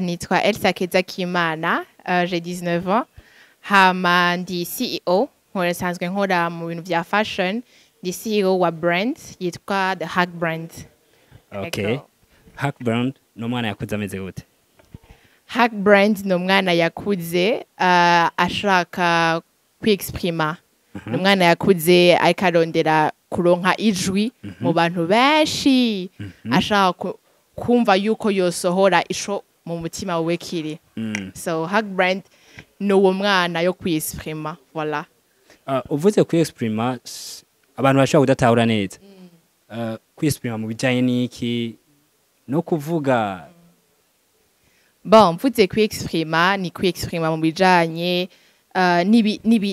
Nitwa Elsa Kezakimana, j'ai 19 ans. Hama ndi CEO, nsanzwe nkora mu bintu vya fashion, ndi CEO wa brand yitwa The Hack Brand. Okay. Hack Brand no mwana yakuze ameze gute? Hack Brand no mwana yakuze ashaka kwiexprima. No mwana yakuze akarondera kuronka ijwi mu bantu benshi, ashaka kumva yuko yosohora isho mu mutima wewe kiri. So Hack Brand no uwo mwana yo kwiexprima, voilà. Uvuze kwiexprima abantu bashobora kudatahura neza. Kwiexprima mu bijanye n'iki no kuvuga. Bon, mvuze kwiexprima ni kwiexprima mu bijanye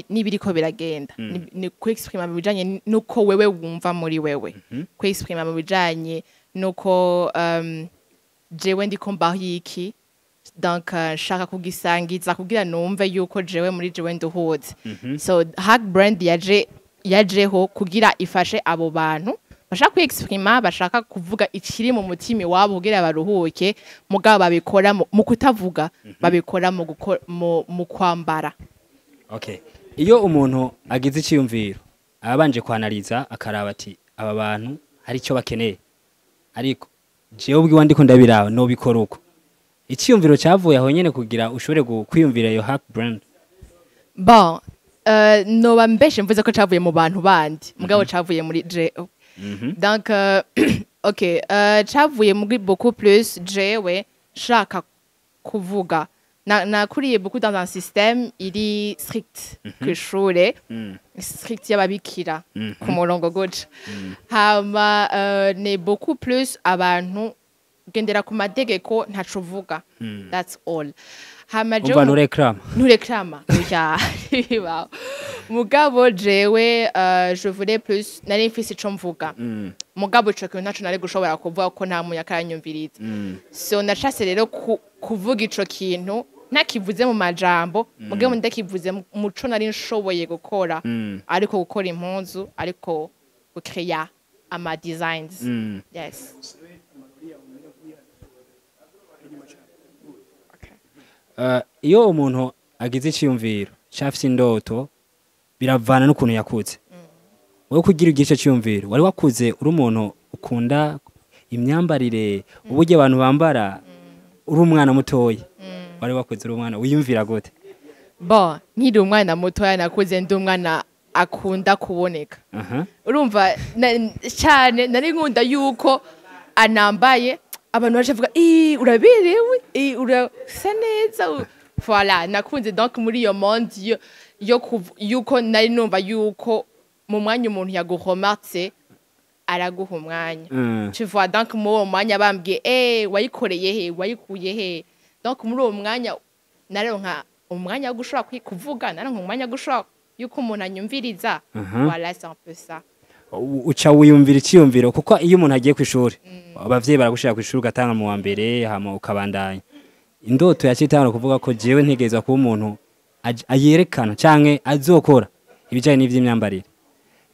nibiriko biragenda. Ni kwiexprima mu bijanye nuko wewe wumva muri wewe. Kwiexprima mu bijanye nuko jewe ndiko mbaho iki. Donc shaka kugisangiza kugira numve yuko jewe muri jewe nduhuze. So Hack Brand yajeho kugira ifashe abo bantu bashaka kwiexprima, bashaka kuvuga ikiri mu mutima wabo kugira baruhuke, mugabo babikora mu kutavuga, babikora mu kwambara. Okay. Iyo umuntu agize iciyumviro abanje kwanaliza akaraba ati aba bantu hari icyo bakeneye, ariko jewe ubwiwe ndiko ndabiraho no bikora uko iciyumviro cyavuye aho nyene kugira ushobore kwiyumvira iyo Hack Brand. Bon, no mbeshe mvuze ko cavuye mu bantu bandi, mugabo cavuye muri jewe. Donc okay, cavuye muri beaucoup plus jewe shaka kuvuga. Nakuriye beaucoup dans un système iri strict kw'ishure, strict y'ababikira ku murongo goca. Hama ne beaucoup plus abantu gendera ku mategeko ntaco uvuga. That's all. Hama jewe nureklama ya wow. Mugabo jewe je voulais plus nari mfise ico mvuga. Mugabo ico kintu ntaco nari gushobora kuvuga ko nta Myaka yanyumviriza. So nashase rero kuvuga ico kintu ntakivuze mu majambo, mugabo ndakivuze muco nari nshoboye gukora, ariko gukora impunzu, ariko gukreya ama designs. Yes. Iyo umuntu agize iciyumviro cyafise indoto biravana n'ukuntu yakuze. Wowe kugira igice cyumviro wari wakuze uri umuntu ukunda imyambarire, uburyo abantu bambara, uri umwana mutoya. Wari wakuze uri umwana wiyumvira gute? Bon, nkiri umwana mutoya nakuze ndi umwana akunda kuboneka. Urumva cyane nari nkunda yuko anambaye abantu baje vuga uraberewe, urasa neza. Voilà, nakunze donc muri iyo monde yuko nari numva yuko mu mwanya umuntu yaguhomatse araguha umwanya. Tu vois, donc muri uwo mwanya bambwiye wayikoreye he, wayikuye he. Donc muri uwo mwanya naronka umwanya wo gushobora kuvuga, naronka umwanya wo gushobora yuko umuntu anyumviriza. Voilà, c'est un peu ça. Uca wiyumvira iciyumviro kuko iyo umuntu agiye kw'ishuri abavyeyi baragushira kw'ishuri ugatanga mu wa mbere hama ukabandanya. Indoto yacitanga kuvuga ko jewe ntegezwa kuba umuntu ayerekana canke azokora ibijanye n'ivy'imyambarire.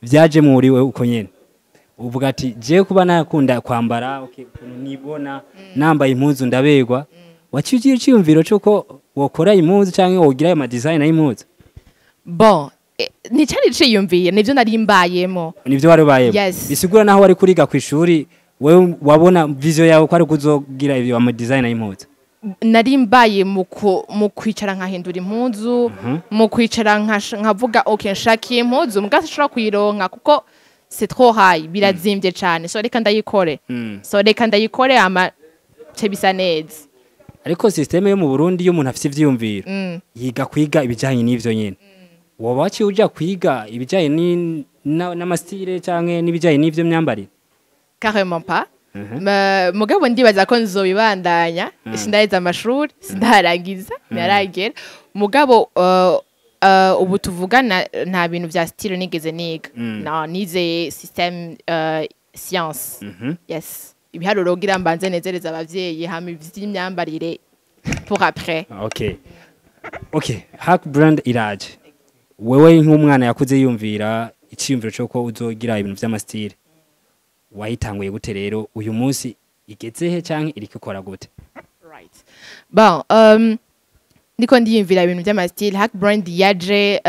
Vyaje muri we uko nyene. Uvuga ati jewe kuba nakunda kwambara, okay, nibona nambaye impuzu ndabegwa. Waciye iciyumviro cyuko wokora impuzu canke wogira ayo ma design y'impuzu? Bon, ni cyane ciyumviye nivyo nari mbayemo. Nivyo wari bayemo. Yes. Bisigura naho wari kuriga kw'ishuri wewe wabona vision yawe ko ari kuzogira ibyo ama design y'impuzu. Nari mbaye mu kwicara nkahindura impuzu, mu kwicara nkavuga okay nshaka impuzu mugase shobora kuyironka kuko c'est trop high, birazimvye cyane. So reka ndayikore ama cebisa neza. Ariko systeme yo mu Burundi yo umuntu afite ivyiyumviro yiga kwiga ibijanye n'ivyo nyene. Woba waciye uja kwiga ibijanye n'amastyle canke n'ibijanye n'ivyo myambarire? Carrément pas. Mugabo ndibaza ko nzobibandanya, sindaheza amashuri, sindarangiza, naragera. Mugabo ubu tuvugana nta bintu vya style nigeze niga. No, nize système science. Yes. Ibiharuro gira mbanze nezereza abavyeyi hama ivy'imyambarire pour après. Okay, Hack Brand iraje. Wewe nk'umwana yakuze yumvira iciyumviro cyo ko uzogira ibintu vy'amastyle. Wayitanguye gute rero uyu munsi igeze he canke iri gukora gute? right. Bon, ndiko ndiyumvira ibintu by'amastyle hack brand yaje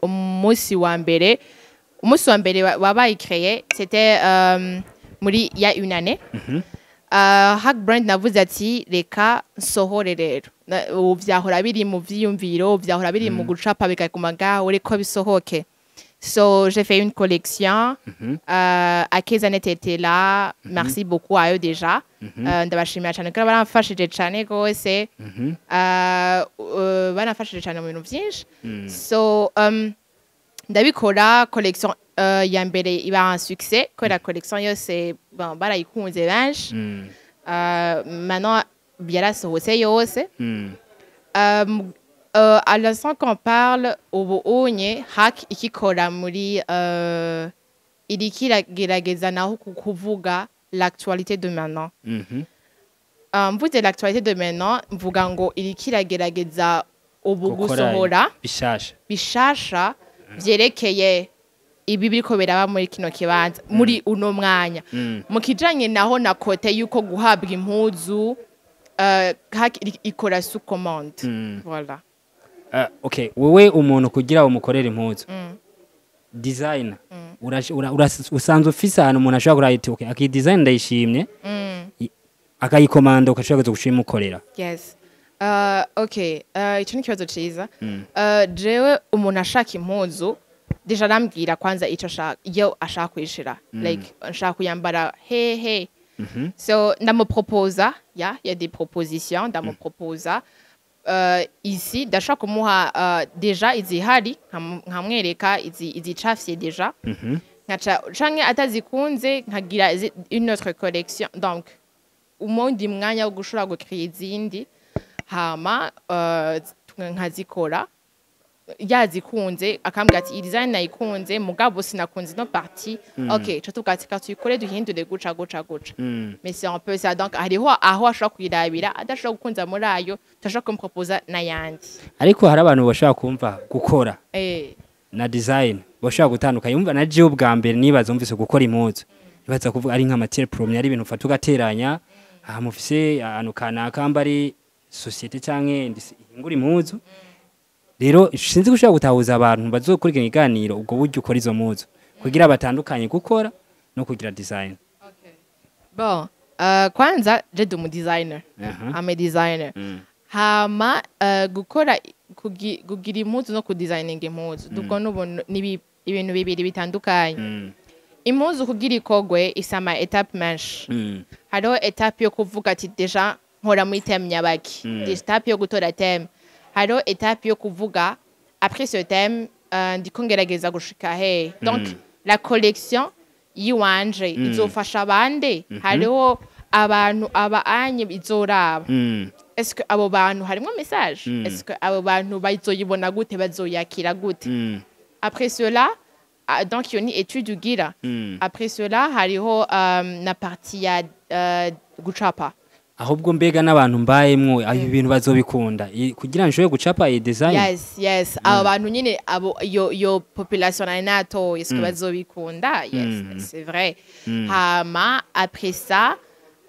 umunsi wa mbere wabaye créé c'était muri ya une année. Hack brand navuze ati reka nsohore rero vyahora biri mu vyiyumviro vyahora biri mu gucapa bikaguma ngaho reko bisohoke. So j'ai fait une collection. Akezanet était là. Merci beaucoup à eux déjà. Ndabashimira cyane ko baramfashije cyane gose. Baramfashije cyane mu bintu byinshi. So ndabikora collection ya mbere iba un succès. Ko la collection yose bon barayikunze benshi. Maintenant byarasohotse yose. À l'instant qu'on parle, ubuunye hack ikikora muri iragerageza naho kuvuga l'actualité de maintenant. Mvuze l'actualité de maintenant, mvuga ngo iragerageza ubu gusohora bishasha vyerekeye ibi biriko biraba muri kino kibanza muri uno mwanya. Mu kijanye naho na kote yuko guhabwa impuzu hack ikora sous commande. Voilà. Okay, wewe umuntu kugira umukorera impuzu designer usanzwe ufise ahantu umuntu ashobora kurayita okay aki design ndayishimye akayikomanda ukashobora gushyimukorera. Yes. Okay, icyo ni kibazo ciza. Jewe umuntu ashaka impuzu deja nambwira kwanza ico ashaka iyo ashaka kwishira like ashaka kuyambara he. So ndamuproposa y a des propositions ndamuproposa. Ici ndashaka kumuha deja izihari nkamwereka izicafye deja nkaca canke atazikunze nkagira une autre collection donc umundi mwanya wo gushobora gukriya izindi hama nkazikora yazikunze akambwira ati iyi design nayikunze mugabo sinakunze no partie okay cyo tugatika tuyikore duhindure guca mais c'est un peu ça donc hariho aho ashaka kwirabira adashaka gukunza muri ayo tashaka kumproposa nayandi ariko hari abantu bashaka kumva gukora na design bashaka gutandukanye umva na je ubwa mbere nibaza umvise gukora impuzu nibaza kuvuga ari nka matière première ari ibintu ufata ugateranya aha mufise ahantu kanaka mbari societe canke ingura impuzu rero sinzi gushaka gutahuza abantu bazokurikira iganiro ubwo buryo ukora izo muzo kugira batandukanye gukora no kugira design. Okay. Bon, kwanza je du designer. I'm a designer. Hama gukora kugira impuzu no kudesigninga impuzu duko ni ibintu bibiri bitandukanye. Impuzu kugira ikogwe isama étape menshi. Hariho étape yo kuvuga ati deja nkora muri thème nyabaki. Étape yo gutora thème. Hariho étape yo kuvuga après ce thème ndiko ngerageza gushika he. Donc la collection yiwanje izofasha bande hariho abantu anye izoraba. Est-ce que abo bantu harimo message? Est-ce que abo bantu bazoyibona gute bazoyakira gute? Après cela donc yoni étude ugira. Après cela hariho na partie ya gucapa. Ahubwo mbega n'abantu mbayemwo ayo ibintu bazobikunda kugira nshobore gucapa iyi design. Yes abo bantu nyine abo yo population nato est-ce que bazobikunda? Yes, c'est vrai. Hama après ça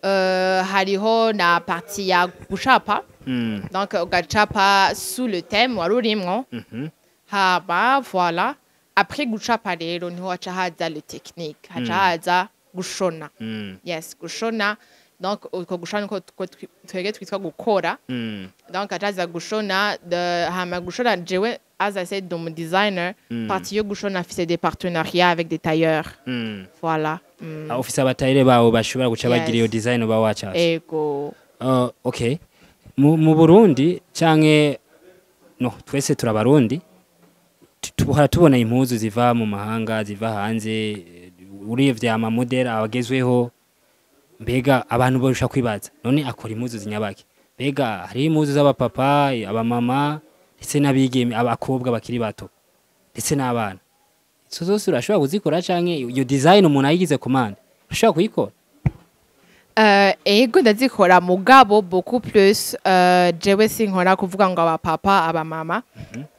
hariho na partie ya gucapa. Donc ugacapa sous le thème warurimwo. Hama voilà. Après gucapa rero niho haca haza le technique haca haza gushona. Yes, gushona. Donc uko gushona ko twege twitwa gukora. Donc ataza gushona hama gushona jewe as I said dom designer partie yo gushona fise des partenariats avec des tailleurs. Voilà. Office abataire bawo bashobora guca bagira iyo design ba wacha. Ego. Okay. Mu Burundi canke no twese turabarundi tubuhara tubona impuzu ziva mu mahanga ziva hanze urivye ama model abagezweho mbega abantu barusha kwibaza none akora impuzu zinyabaki mbega hari impuzu z'abapapa abamama ndetse n'abigeme abakobwa bakiri bato ndetse n'abana izo zose urashobora kuzikora canke iyo design umuntu ayigize commande urashobora kuyikora? Ego ndazikora mugabo beaucoup plus jewe sinkora kuvuga ngo abapapa abamama.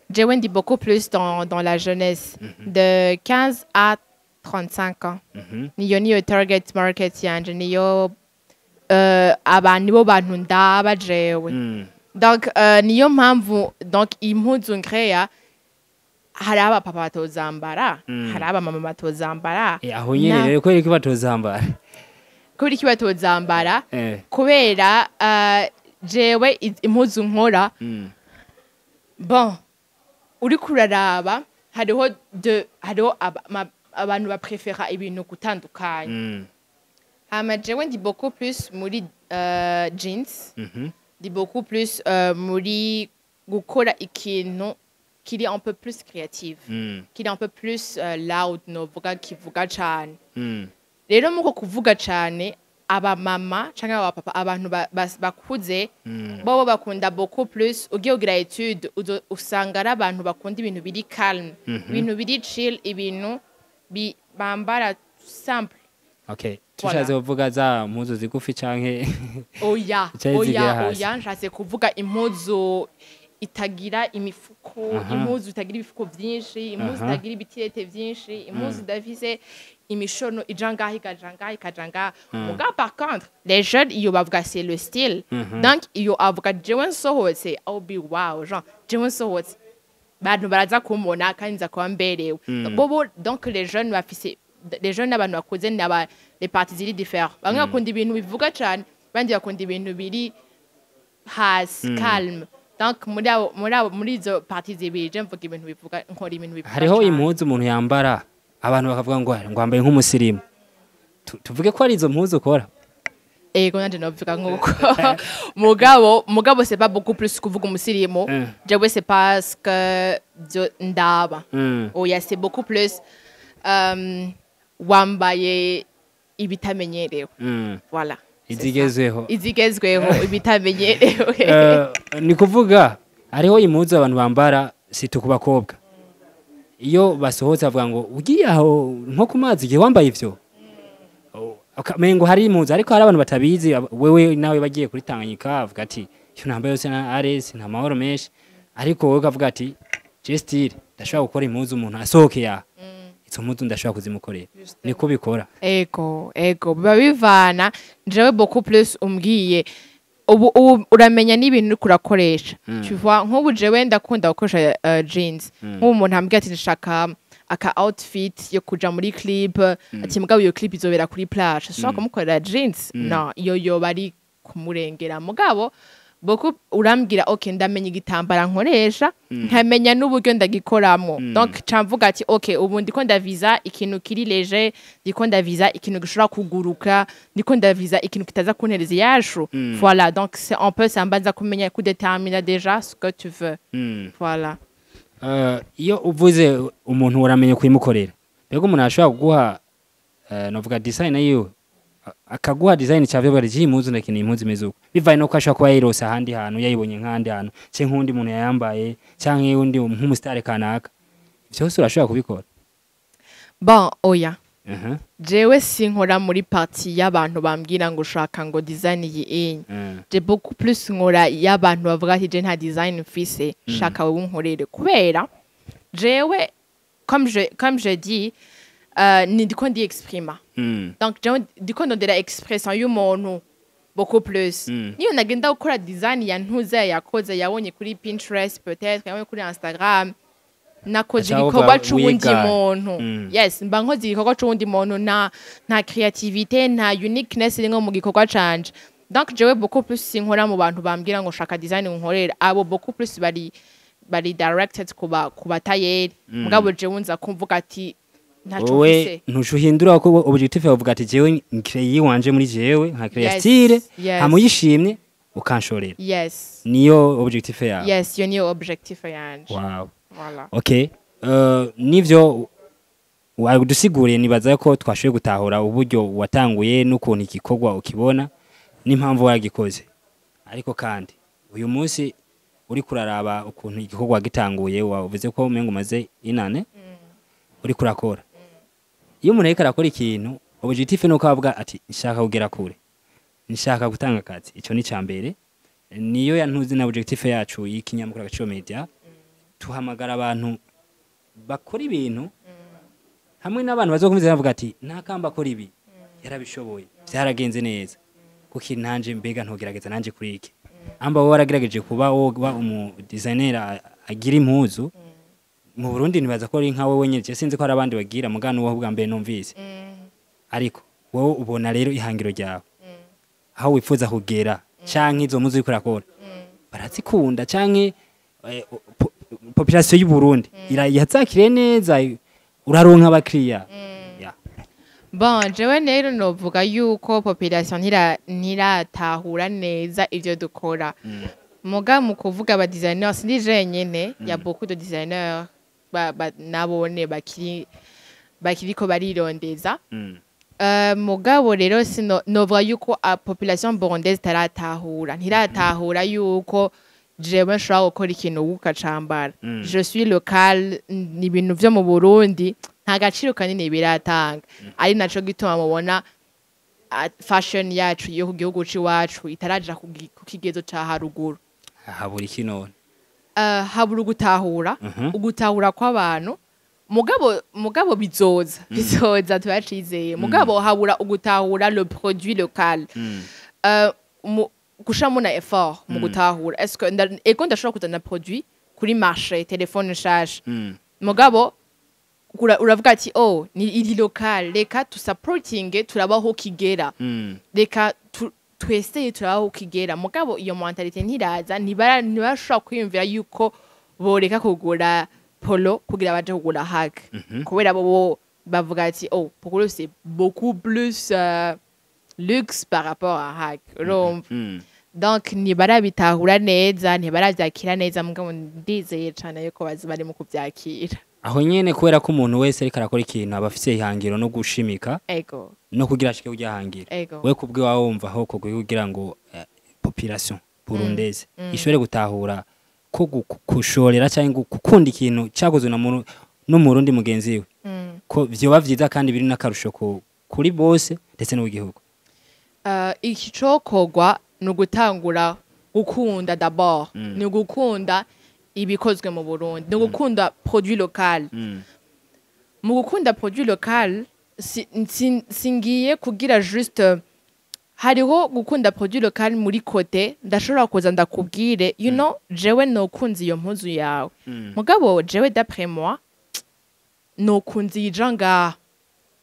Jewe ndi beaucoup plus dans la jeunesse de 15 à 35 ans. Niyo target market yanje niyo abantu bo bantu ndaba jewe donc niyo mpamvu donc impuzu nkreya hari abapapa batozambara hari abamama batozambara aho nyene rero ko batozambara kubera iki batozambara kubera jewe impuzu nkora bon uri kuraraba hariho abantu baprefera ibintu gutandukanye hama jewe ndi beaucoup plus muri jeans ndi beaucoup plus muri gukora ikintu kiri un peu plus créative kiri un peu plus loud novuga kivuga cane rero muko kuvuga cane abamama canke abapapa abantu bakuze bobo bakunda beaucoup plus ugiye ugira etude usanga ari abantu bakunda ibintu biri calme ibintu biri chill ibintu bambara simple. Okay, tushaze kuvuga za mpuzu zigufi canke oya nshatse kuvuga impuzu itagira imifuko impuzu itagira ibifuko vyinshi impuzu itagira ibitirete vyinshi impuzu idafise imishono ijangahi kajanga muga par contre les jeunes iyo bavuga c'est le style donc iyo avuga jewe nsohotse au be wow genre jewe nsohotse bantu baraza kumbona kandi nza kuba mberewe bobo donc les jeunes bafise les jeunes abantu bakuze n'aba les parties ziri différents bamwe bakunda ibintu bivuga cyane bandi bakunda ibintu biri calme donc muri izo parties zibiri je mvuga ibintu bivuga nkora ibintu bivuga hariho impuzu umuntu yambara abantu bakavuga ngo ambaye nk'umusirimu tuvuge ko ari izo mpuzu ukora ego nanje novuga nk'uko mugabo c'est pas beaucoup plus kuvuga umusirimu jewe c'est parce que ndaba oya c'est beaucoup plus wambaye ibitamenyerewe voilà izigezweho ibitamenyerewe ni kuvuga hariho impuzu abantu bambara situ ku bakobwa iyo basohotse avuga ngo ugiye aho nko ku mazi igihe wambaye ivyo mengo hari impuzu ariko hari abantu batabizi wewe nawe bagiye kuri Tanganyika avuga ati cyo nambaye yose na Ares nta mahoro menshi ariko wowe ukavuga ati je style ndashobora gukora impuzu umuntu asohoke ya izo mpuzu ndashobora kuzimukorera niko bikora ego biba bivana jewe beaucoup plus umbwiye ubu uramenya n'ibintu kurakoresha tu vois nk'ubu jewe ndakunda gukoresha jeans nk'ubu umuntu ambwiye ati ndashaka aka outfit yo kuja muri clip ati mugabo iyo clip izobera kuri plage ashobora kumukorera jeans no iyo bari kumurengera mugabo boko urambwira okay ndamenya igitambara nkoresha nkamenya n'uburyo ndagikoramo donc camvuga ati okay ubu ndiko ndaviza ikintu kiri léger ndiko ndaviza ikintu gishobora kuguruka ndiko ndaviza ikintu kitaza kuntereza yashu voilà donc c'est un peu ça mbanza kumenya kudéterminer déjà ce que tu veux voilà iyo uvuze umuntu uramenye kuyimukorera bego umuntu ashobora kuguha novuga design yiwe akaguha design cyavye bari impuzu ndakini impuzu mezuko bivaye no kwashaka kuba yirose ahandi hantu yayibonye nkandi hantu cye nkundi muntu yayambaye canke undi nk'umusitare kanaka byose urashobora kubikora bon oya jewe sinkora muri partie y'abantu bambwira ngo ushaka ngo design yi je beaucoup plus nkora y'abantu bavuga ati je nta design mfise shaka wewe unkorere kubera jewe comme je dis ndiko ndi exprima donc jewe ndiko ndondera expression y'umuntu beaucoup plus niyo nagenda gukora design ya ntuze yakoze yabonye kuri Pinterest peut-être yabonye kuri Instagram nakoze igikorwa c'uwundi muntu yes mba nkoze igikorwa c'uwundi muntu nta creativité nta uniqueness iri nko mu gikorwa canje donc jewe beaucoup plus sinkora mu bantu bambwira ngo shaka design nkorera abo beaucoup plus bari directed kuba tayeri mugabo jewe nza kumvuga ati ntaco fise ntushuhindura ko objectif yavuga ati jewe crée wanje muri jewe nka créative hamuyishimye ukanshorera yes niyo objectif yawe yes yo niyo objectif yanje wow voilà okay nivyo wadusiguriye nibaza ko twashoye gutahura uburyo watanguye n'ukuntu igikorwa ukibona n'impamvu wagikoze ariko kandi uyu munsi uri kuraraba ukuntu igikorwa gitanguye wavuze ko umengo maze inane uri kurakora iyo umuntu ariko arakora ikintu objectif nuko avuga ati nshaka kugera kure nshaka gutanga akazi ico ni cambere niyo yantuzi na objectif yacu y'ikinyamukuru Agaciro Media tuhamagara abantu bakora ibintu hamwe n'abantu bazokomeza bavuga ati ntakamba akora ibi yarabishoboye byaragenze neza kuki nanje mbega ntogerageza nanje kuri iki amba wowe waragerageje kuba umu designer agira impuzu mu Burundi nibaza ko ari nka wowe nyine sinzi ko hari abandi bagira mugano wo bwa mbere numvise ariko wowe ubona rero ihangiro ryawe aho wifuza kugera canke izo muzi kurakora barazikunda canke population y'u Burundi irayazakire neza uraronka abakiriya bon jewe rero novuga yuko population ntiratahura neza ivyo dukora muga mu kuvuga aba designers sindi jenyene ya beaucoup de designers nabone bakiriko barirondeza mugabo rero sino novuga yuko a population burundaise ntiratahura yuko jewe nshobora gukora ikintu ukacambara je suis local ni ibintu vyo mu Burundi nta gaciro kanini biratanga ari naco gituma mubona fashion yacu yo ku gihugu ciwacu itaraja ku kigezo ca haruguru habura iki none habura ugutahura kw'abantu mugabo bizoza tubacizeye mugabo habura ugutahura le produit local kushamo na effort mu gutahura est-ce que ego ndashobora kuzana produit kuri marché telefone nshasha mugabo uravuga ati oh ni iri local reka tu supporting turabaho kigera reka twese turabaho kigera mugabo iyo mentalite ntiraza ntibashobora kwiyumvira yuko boreka kugura polo kugira baje kugura hack kubera bo bavuga ati oh polo c'est beaucoup plus luxe par rapport à hack donc ntibarabitahura neza ntibaravyakira neza mugabo ndizeye cane yuko bari mu kuvyakira aho nyene kubera ko umuntu wese ariko arakora ikintu aba afise ihangiro no gushimika ego no kugira ashike ujyahangira we kubwe wawe wumva aho kugira ngo population burundaise ishobore gutahura ko kushorera cyangwa gukunda ikintu cyakozwe no mu Burundi mugenzi we ko vyoba vyiza kandi biri nakarusho kuri bose ndetse no gihugu iki cokogwa no gutangura gukunda d'abord ni gukunda ibikozwe mu Burundi no gukunda produit local mu gukunda produit local singiye kugira juste hariho gukunda produit local muri kote ndashobora kuza ndakubwire you know jewe no kunzi iyo mpuzu yawe mugabo jewe d'après moi no kunzi ijanga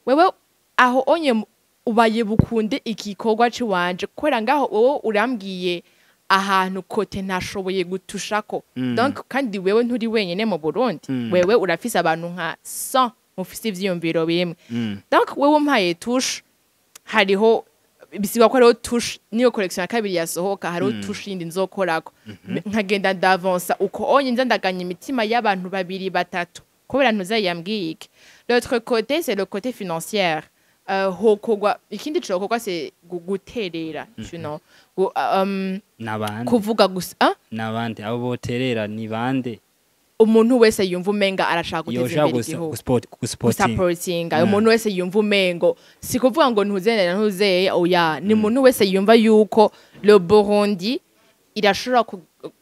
wewe aho onye ubaye bukunde ikikorwa ciwanje kwera ngaho wowe urambwiye ahantu kote ntashoboye gutushako donc kandi wewe nturi wenyene mu Burundi wewe urafise abantu nka 100 mufise ivyiyumviro bimwe donc wewe umpaye touche hariho bisigwa ko hariho touche niyo collection ya kabiri yasohoka hariho touche yindi nzokorako nkagenda ndavansa uko onye nza ndaganya imitima y'abantu babiri batatu kubera ntuzayambwiye iki l'autre côté c'est le côté financier hokogwa ikindi cokogwa c'est guterera you know nabandi kuvuga gusa nabandi abo boterera ni bande umuntu wese yumva umenga arashaka guteza imbere igihugu supporting umuntu wese yumva umengo sikuvuga ngo ntuzene ntuzeye oya ni umuntu wese yumva yuko le Burundi irashobora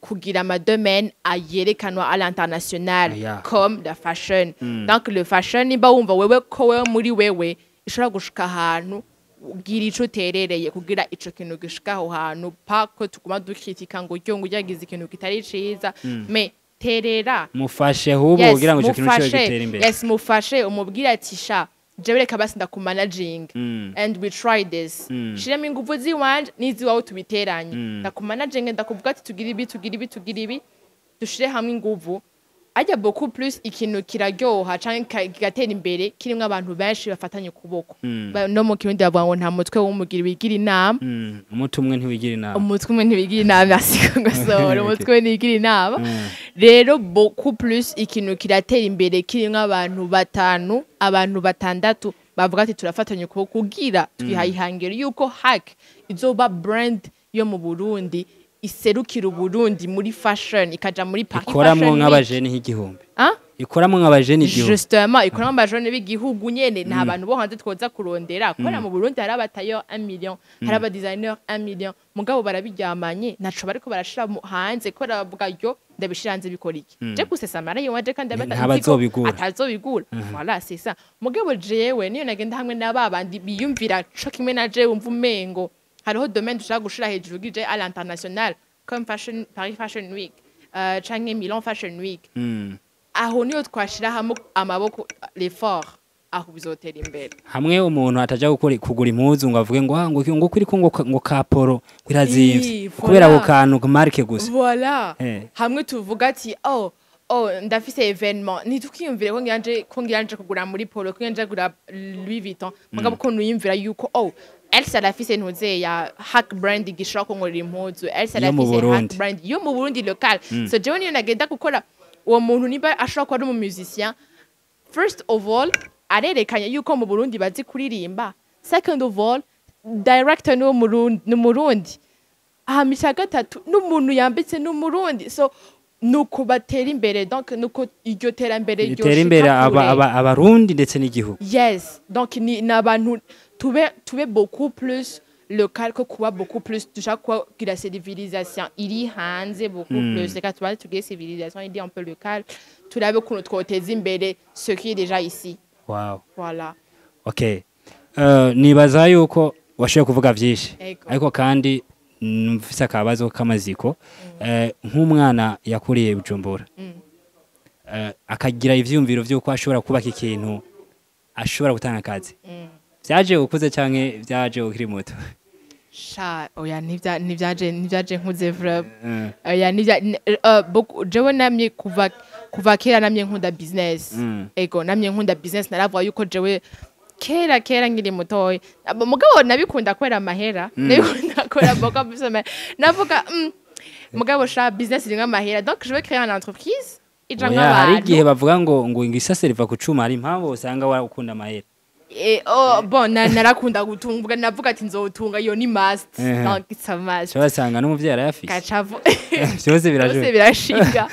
kugira ama domaine ayerekanwa à l'international comme la fashion donc le fashion niba wumva wewe ko wewe muri wewe ishobora gushika ahantu ugira ico terereye kugira ico kintu gishika aho hantu pako tuguma dukritika ngo ryo ngo yagize ikintu kitari ciza mais terera mufashe hubo kugira ngo ico kintu cyo gitere imbere yes mufashe umubwira ati sha jewe reka basi ndakumanaging and we try this shiramo ingufu ziwanje nizi wawe tubiteranye ndakumanaging ndakuvuga ati tugira ibi dushire hamwe ingufu ajya beaucoup plus ikintu kiraryoha canke kigatera imbere kirimwe abantu benshi bafatanye kuboko no mu kirundi bavuga ngo nta mutwe w'umugira wigira inama umutwe ntiwigira inama merci ngosoro umutwe ntiwigira inama rero beaucoup plus ikintu kiratera imbere kirimwe abantu batanu abantu batandatu bavuga ati turafatanye kuboko kugira twihayihangire yuko hack izoba brand yo mu Burundi iserukira Uburundi muri fashion ikaja muri Paris fashion ikoramwo nk'abajeni nk'igihumbi ikoramwo nk'abajeni igihumbi justement ikoramwo abajeni b'igihugu nyene nta bantu bo hanze twoza kurondera kubera mu Burundi hari abatayo 1 million hari aba designer 1 million mugabo barabiryamanye naco bariko barashira hanze ko ravuga yo ndabishira hanze bikora iki je gusesa mara yo waje kandi atazobigura voilà c'est ça mugabo jewe niyo nagenda hamwe n'ababandi biyumvira co kimwe na je wumva umengo hariho domaine dushaka gushira hejuru gije à l'international comme Paris Fashion Week canke Milan Fashion Week aho niyo twashira hamwe amaboko l'effort aho bizotera imbere hamwe umuntu ataja kugura impuzu ngo avuge ngo kuri ngo kaporo kirazimvye kubera ako kantu marke gusa voilà hamwe tuvuga ati oh ndafise evenement nitukiyumvire ko ngiranje kugura muri polo ko ngiranje kugura Louis Vuitton mugabo ko nuyimvira yuko Elsa lafise ntuze ya hack brand gishaka ko ngorira impuzu Elsa lafise hack brand yo mu Burundi local so jewe niyo nagenda gukora uwo muntu niba ashaka ko ari mu musicien first of all arerekanye yuko mu Burundi bazi kuririmba second of all director no Murundi ahamisha gatatu n'umuntu yambitse no Murundi so nuko batera imbere donc nuko iryo terambere ryo itera imbere abarundi ndetse n'igihugu yes donc ni nabantu tube beaucoup plus local ko kuba beaucoup plus dushaka kugira civilisation iri hanze beaucoup plus c'est quand tu vois civilisation iri un peu local turabe kuno twoteza imbere ce qui est déjà ici wow voilà okay nibaza yuko washoye kuvuga byinshi ariko kandi mfise akabazo kamaziko nk'umwana yakuriye Bujumbura akagira ivyumviro vyuko ashobora kubaka ikintu ashobora gutanga akazi byaje ukuze canke byaje ukiri muto oya nivyaje nkuze vrai oya jewe namye kuva kera namye nkunda business ego namye nkunda business naravuga yuko jewe kera ngiri mutoyi mugabo nabikunda kwera amahera nabikunda kwera boka bisome navuga mugabo sha business iri nkamahera donc je vais créer une entreprise ijanga abantu hari igihe bavuga ngo ingisase riva ku cuma hari impamvu usanga warakunda amahera bon narakunda gutunga navuga ati nzotunga iyo ni must donc it's a must cyabasanga n'umuvyeyi arayafise kacavu byose birashinga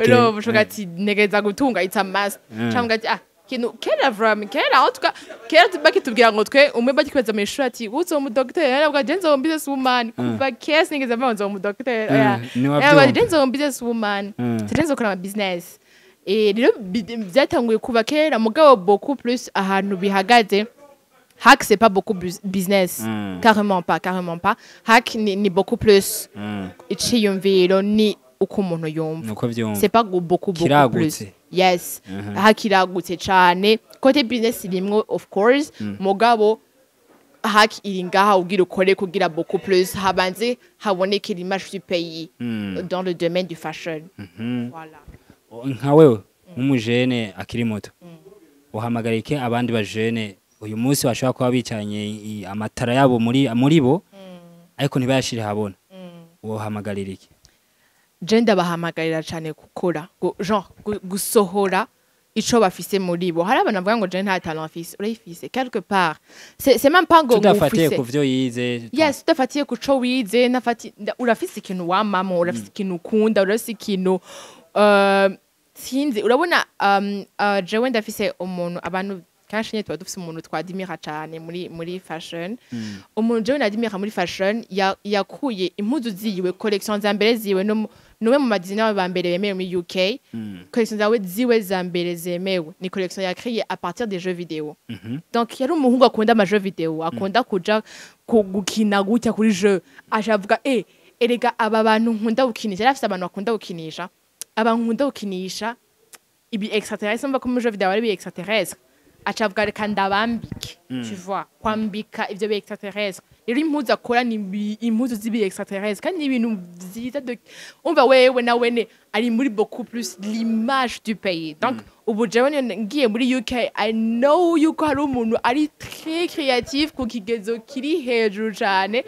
ro bushoka ati negeza gutunga it's a must cyangwa ati kino kera from kera otwa kera tubaki tubwira ngo twe umwe bakikweza mu ishuri ati uzo mu doctor yarabwa genzo mu business woman kuva case nigeze mbanzo mu doctor yarabwa genzo mu business woman tenzo kora business rero byatanguye kuva kera mugabo beaucoup plus ahantu bihagaze hack c'est pas beaucoup business carrément pas hack ni beaucoup plus iciyumviro ni uko umuntu yumva c'est pas beaucoup plus yes hakiragutse cyane kote business rimwe of course mugabo hack iringaha ugira ukore kugira beaucoup plus habanze haboneke l'image du pays dans le domaine du fashion voilà nka wewe nk'umujene akiri muto uhamagarike abandi bajene uyu munsi bashaka kuba bicanye amatara yabo muri bo ariko ntibayashire habona uhamagarira iki Jenda bahamagarira cyane gukora genre gusohora ico bafise muri bo hari abana bavuga ngo je nta talent afise urayifise quelque part c'est même pas ngo tudafatiye ku vyo yize yes tudafatiye ku co wize urafise ikintu wamamo urafise ikintu ukunda urafise ikintu sinzi urabona jewe ndafise umuntu abantu kanshi tuba dufise umuntu twadimira cyane muri fashion umuntu jewe nadimira muri fashion yakuye impuzu ziwe collection za mbere ziwe nuwe mu madizina ba mbere bemewe muri UK collection zawe ziwe za mbere zemewe ni collection ya créée à partir des jeux vidéo donc yari umuhungu akunda ama jeux vidéo akunda kuja gukina gutya kuri jeu ajavuga erega aba bantu nkunda gukinisha yarafise abantu bakunda gukinisha abankunda gukinisha ibi extraterrestre mva ko mu jeux vidéo ari bi extraterrestre achavuga reka ndabambike tu vois kwambika ivyo bi extraterrestre rero impuzu akora ni impuzu zibi extraterrestre kandi ibintu vyiza de umva wewe na wene ari muri beaucoup plus l'image du pays donc ubu jewe ngiye muri UK I know yuko hari umuntu ari très créatif ku kigezo kiri hejuru cyane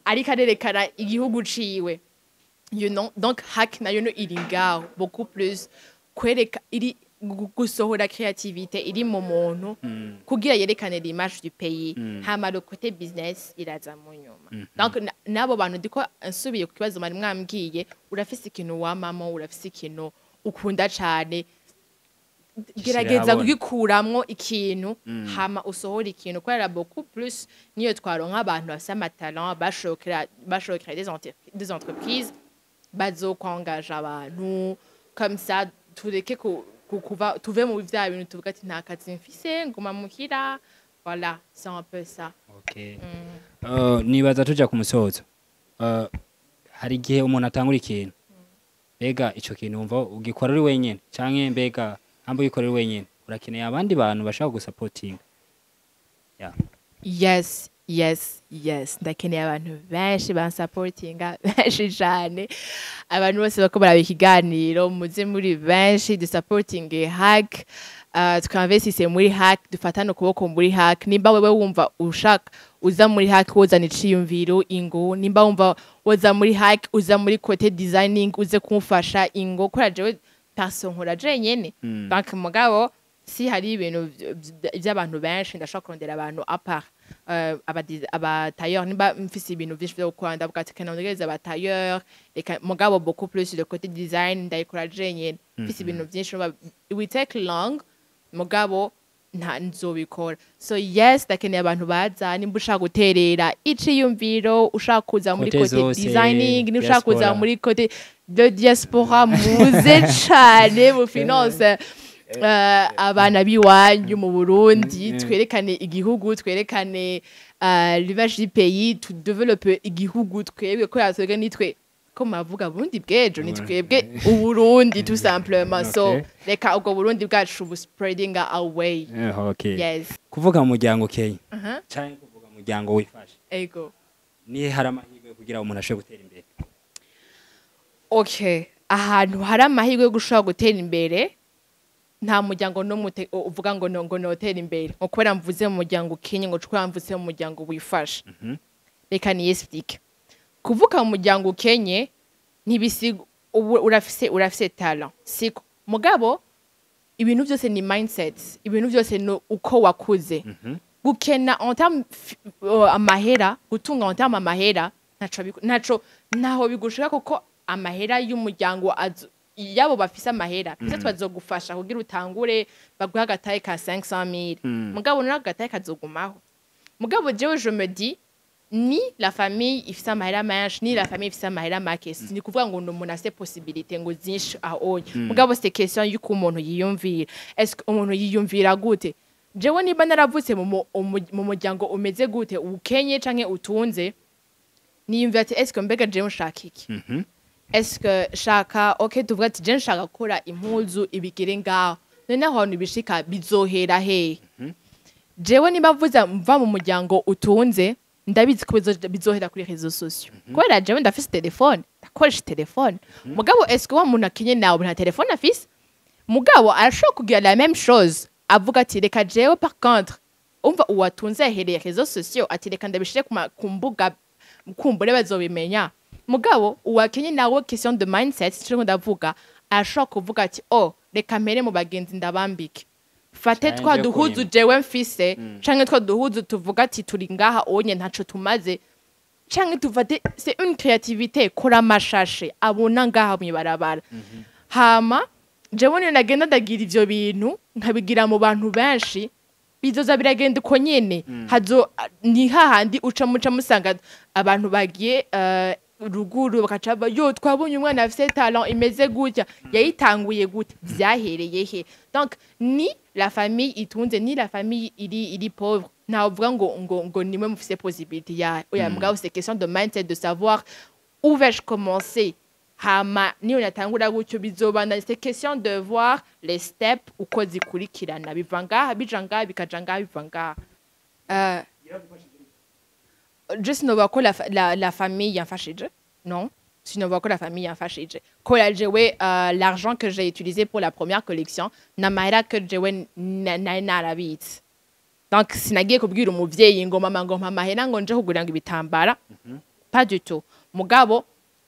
ari karerekana igihugu ciwe you know donc hack nayo no iri ngaho beaucoup plus kwereka iri gusohora créativité iri mu muntu kugira yerekane l'image du pays hama le côté business iraza mu nyuma donc nabo bantu ndiko nsubiye ku kibazo mari mwambwiye urafise ikintu wamamo urafise ikintu ukunda cyane gerageza kugikuramwo ikintu hama usohora ikintu kwera beaucoup plus niyo twaronka abantu bafise amatalent bashokera des entreprises bazokwangaje abantu comme ça tureke kuva tuve mu bya bintu tuvuga ati nta kazi mfise nguma muhira voilà c'est un peu ça. Okay. Nibaza tuja ku musozo. Hari igihe umuntu atangura ikintu mbega ico kintu wumva ugikora uri wenyene canke mbega hambo ugikora uri wenyene urakeneye abandi bantu bashaka gusapotinga? Yes ndakeneye abantu benshi bansapotinga benshi cyane, abantu bose bako baraba ikiganiro muze muri benshi dusapotinge hack, twinvestise muri hack, dufatane ukuboko muri hack. Nimba wewe wumva ushaka uza muri hack wozana iciyumviro ingo, nimba wumva woza muri hack uza muri côté designing uze kumfasha ingo, kora jewe person nkora jenyene. Donc mugabo si hari ibintu by'abantu benshi ndashaka kurondera abantu apart tailleur, nimba mfise ibintu byinshi byo gukora ndavuga ati kana ndegereza tailleur, reka mugabo beaucoup plus le côté design ndayikora jenyene. Mfise ibintu byinshi it will take long mugabo nta nzobikora. So yes ndakeneye abantu baza, nimba ushaka guterera iciyumviro, ushaka kuza muri côté designing, nimba ushaka kuza muri côté de diaspora muze cane mu finance abana biwanyu mu Burundi, twerekane igihugu, twerekane l'image du pays, tu développer igihugu, twebwe ko yatwege nitwe ko mavuga Burundi bwejo nitwebwe uburundi tout simplement. So reka ubwo Burundi bwacu bu spreading away. Okay. Yes. Kuvuga mu muryango Kenya cyane kuvuga mu muryango wifashe ego ni hari amahirwe kugira umuntu ashobore gutera imbere? Okay, ahantu hari amahirwe yo gushobora gutera imbere nta muryango no uvuga ngo notera imbere ngo kubera mvuze mu muryango Kenya ngo cukura mvuze mu muryango wifashe. Reka ni explique. Kuvuka mu muryango Kenya ntibisi urafise talent siko mugabo ibintu byose ni mindset, ibintu byose no uko wakuze. Gukena en terme amahera, gutunga en terme amahera naho bigushika kuko amahera y'umuryango yabo bafise amahera bise twazogufasha kugira utangure baguha agataye ka 500,000 mugabo n'agataye kazogumaho. Mugabo jewe je me dis ni la famille ifise amahera menshi ni la famille ifise amahera make, ni kuvuga ngo umuntu afise possibilité ngo zinshi ahonye. Mugabo c'est question yuko umuntu yiyumvira. Est-ce que umuntu yiyumvira gute? Jewe niba naravutse mu muryango umeze gute, ukenye canke utunze, niyumvira ati est-ce que mbega jewe nshaka iki? Est-ce que shaka okay tuvuga ati je nshaka gukora impuzu ibigire ngaho none aho nibishika bizohera he? Jewe niba mva mu muryango utunze ndabizi ko bizohera kuri réseaux sociaux. Kubera jewe ndafise telefone ndakoresha telefone. Mugabo est-ce que wa muntu akenye nawe nta telefone afise? Mugabo arashobora kugira la même chose avuga ati reka jewe par contre umva uwatunze ahereye réseaux sociaux ati reka ndabishire ku mbuga kumbure bazobimenya. Mugabo uwakenye nawe question de mindset cyo ndavuga arashobora kuvuga ati oh reka mpere mu bagenzi ndabambike fate twa duhuzu jewe mfise canke twa duhuzu tuvuga ati turi ngaha onye ntaco tumaze canke tuvate c'est une créativité kora amashashe abona ngaha mwibarabara. Hama jewe niyo nagenda ndagira ivyo bintu nkabigira mu bantu benshi bizoza biragenda uko nyene hazo ni hahandi uca musanga abantu bagiye ruguru bakacaba yo twabonye umwana afite talent imeze gutya yayitanguye gute byahereye he? Donc ni la famille itunze ni la famille iri pauvre nta uvuga ngo nimwe mufise possibilité ya oya mugabo c'est question de mindset, de savoir où vais-je commencer. Hama niyo natangura gutyo bizobana, c'est question de voir les steps uko zikurikirana bivanga bijanga bikajanga bivanga. Juste ne voir que la famille en fâchée, non? Sinon voir que la famille en fâchée. Quand j'ai l'argent que j'ai utilisé pour la première collection, n'a pas que j'ai na vite. Donc si nagiye kubwira umuvyeyi ngo mama mahera ngo nje kugura ngo ibitambara, pas du tout. Mugabo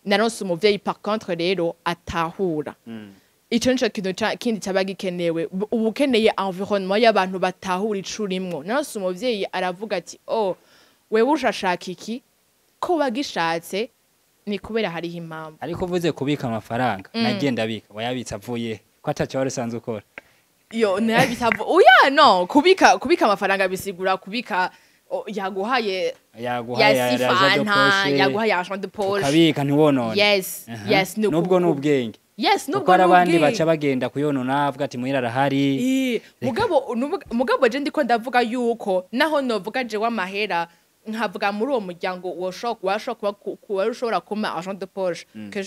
naronse umuvyeyi par contre rero atahura. Ico nico kintu kindi cyabagikenewe, ubukeneye environnement y'abantu batahura icurimwo. Naronse umuvyeyi aravuga ati oh wewe ushashaka iki ko bagishatse ni kubera hari impamvu. Ariko uvuze kubika amafaranga nagenda abika wayabitsa avuye ko atacho wari usanzwe ukora. Yo nayabitsa oya no kubika amafaranga bisigura kubika yaguhaye yasifana yaguhaye argent de poche kabika ntiwonone. Yes nubwo n'ubwenge yes kuko nubwo hari abandi n'ubwenge. baca bagenda kuyonona avuga ati muhira arahari mugabo je ndiko ndavuga yuko naho novuga je w'amahera nkavuga muri uwo muryango ushobora kuma argent de poche que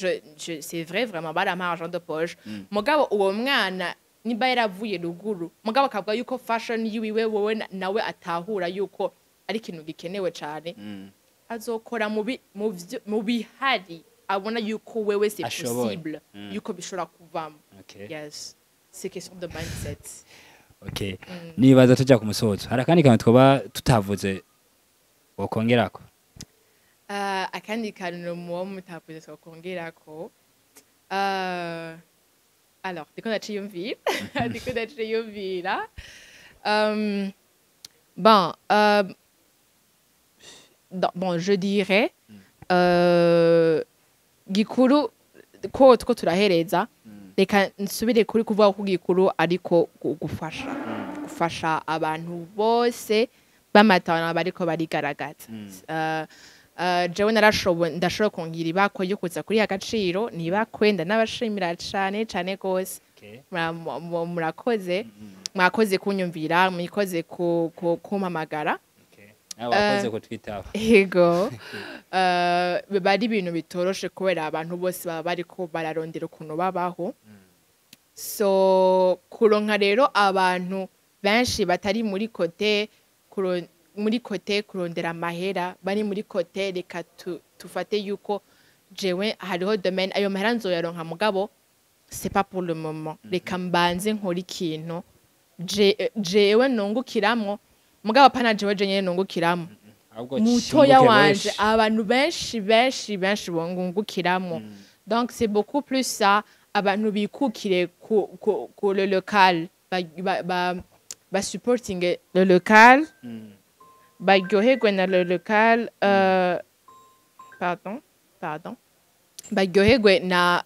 c'est vrai vraiment barampa argent de poche mugabo uwo mwana niba yaravuye ruguru mugabo akavuga yuko fashion yiwiwe wowe nawe atahura yuko ari ikintu gikenewe cyane azokora mu bihari abona yuko wewe c'est possible yuko bishobora kuvamo. Yes, c'est question de mindset. Okay, nibaza tujya ku musozo hari akandi kantu twoba tutavuze wokongerako akandi kantu muwo mutavuze twokongerako alors ndiko ndaciyumvira bon je dirais gikuru ko turahereza reka nsubire kuri kuvuga ko gikuru ariko gufasha abantu bose bamatana bariko barigaragaza jewe ndashobora kongira ibako yo kuza kuri agaciro nibakwenda n'abashimira cane gose murakoze kunyumvira mwikoze kumpamagara wakoze kutwitaho yego bari ibintu bitoroshe kubera abantu bose baba bariko bararondera ukuntu babaho so kuronka rero abantu benshi batari muri kote kurondera amahera bari muri kote reka tufate yuko jewe hariho domaine ayo mahera nzoyaronka mugabo c'est pas pour le moment reka mbanze nkora ikintu jewe nungukiramwo mugabo pana jewe nyene nungukiramo mutoya wanje abantu benshi bongungukiramwo donc c'est beaucoup plus ça abantu bikukire ku le local ba supporting le local baryoherwe na le local pardon baryoherwe na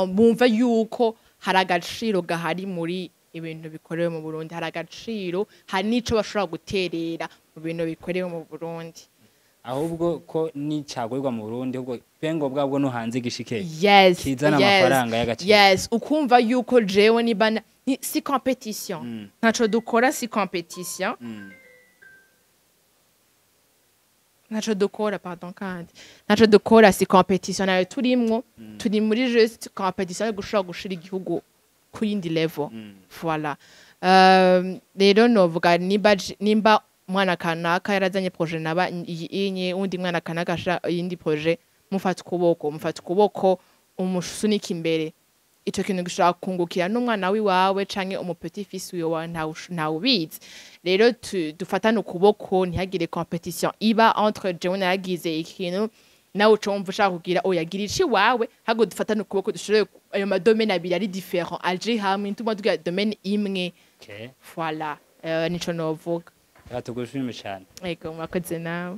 bumva yuko hari agaciro gahari muri ibintu bikorewe mu Burundi hari agaciro hari nico bashobora guterera mu bintu bikorewe mu Burundi ahubwo ko nicagurwa mu Burundi ahubwo pengo bwabwo no hanze gishike kizana amafaranga y'agaciro ukumva yuko jewe nibana si competition ntaco dukora si competition ntaco dukora si competition nayo turimwo turi muri juste competition yo gushobora gushira igihugu ku yindi level voilà rero novuga nimba mwana kanaka yarazanye projet naba inye undi mwana kanaka yindi projet mufata ukuboko umusunika imbere ico kintu gishobora kungukira n'umwana wiwawe canke petit fils wiwe ntawubizi rero dufatane ukuboko ntihagire competition iba entre jewe nagize ikintu nawe ucumva ushaka kugira yagira ici wawe hago dufatane ukuboko dushobore ayo madomene abiri ari différent aje hamwe ntuma tugira domaine imwe voilà nico novuga tugushimye cyane murakoze nawe